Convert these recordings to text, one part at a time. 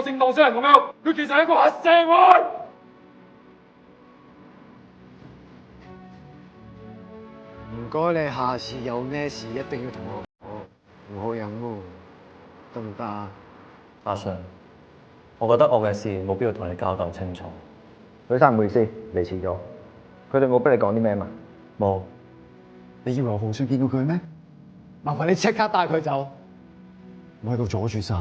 正當商人咁樣，佢其實係一個黑社會。唔該，你下次有咩事一定要同我講，唔好飲喎，得唔得啊？阿 Sir，我覺得我嘅事冇必要同你交代清楚。許生唔好意思，嚟遲咗。佢哋冇逼你講啲咩嘛？冇，你以為我好想見到佢咩？麻煩你即刻帶佢走，唔好喺度阻住晒。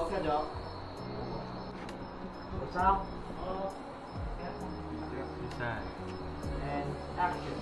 收咗。3、and action。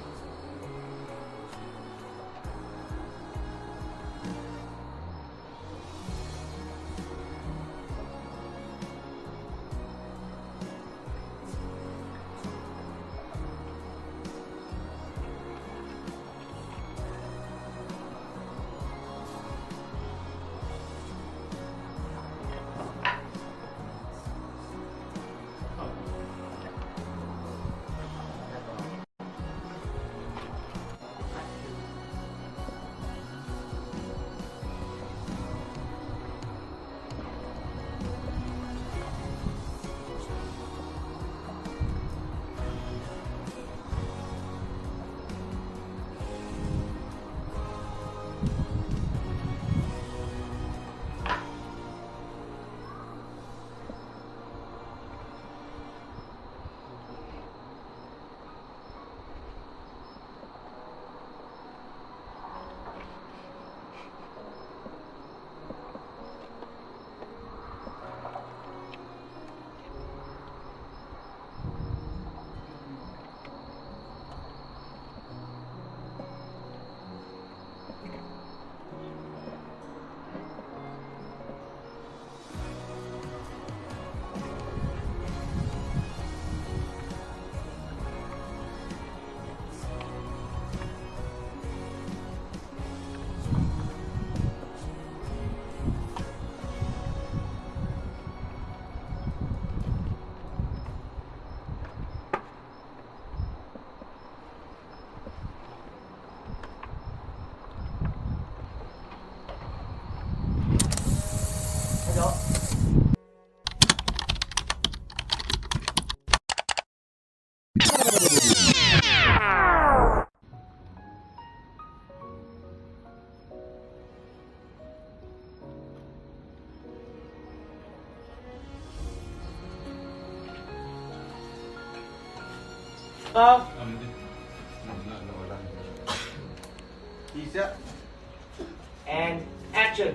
And action.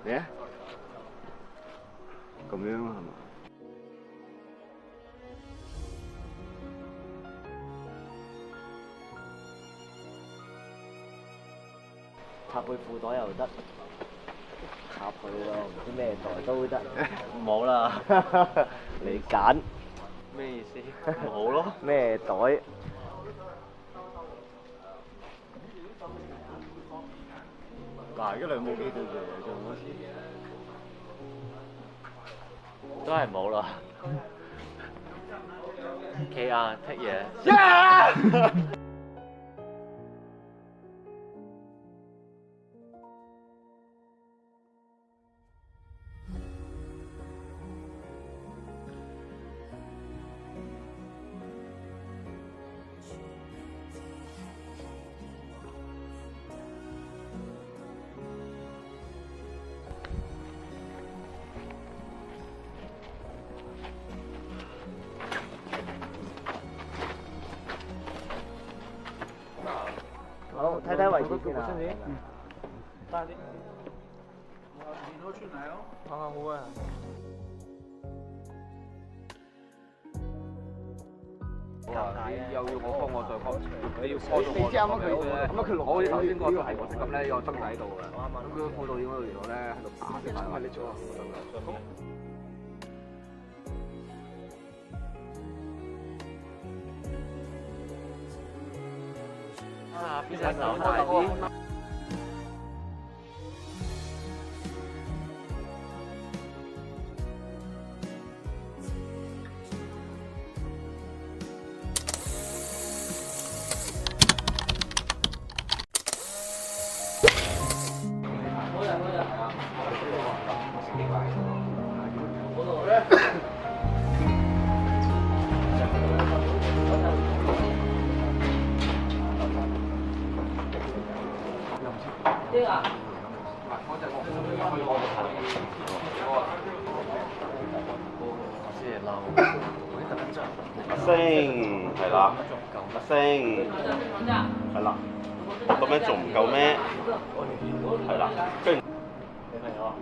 嚟啊！咁樣係嘛？插去褲袋又得，插去咯，唔知咩袋都得。冇啦，你揀咩意思？冇咯。咩袋？嗱，一兩冇幾對嘢啫，嗰時。都係冇啦。KR take 嘢。好，睇睇位置先啊。大啲。好啊。又要我幫我再幫，你要幫到我。你知啱啱佢咁佢攞好似頭先嗰個大黃色咁咧，有個燈仔喺度嘅。咁佢副導演嗰度原來咧喺度打嘅，係咪你做啊？啊，邊隻手大啲？阿星係啦，阿星係啦，咁樣仲唔夠咩？係啦，跟住女朋友啊？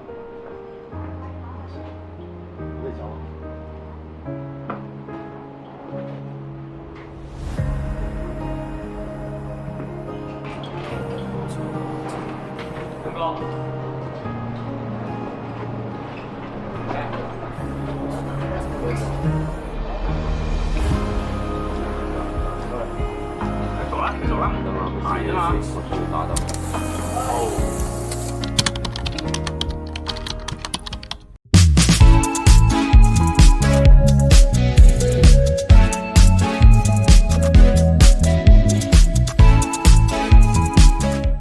咩走啊？哥。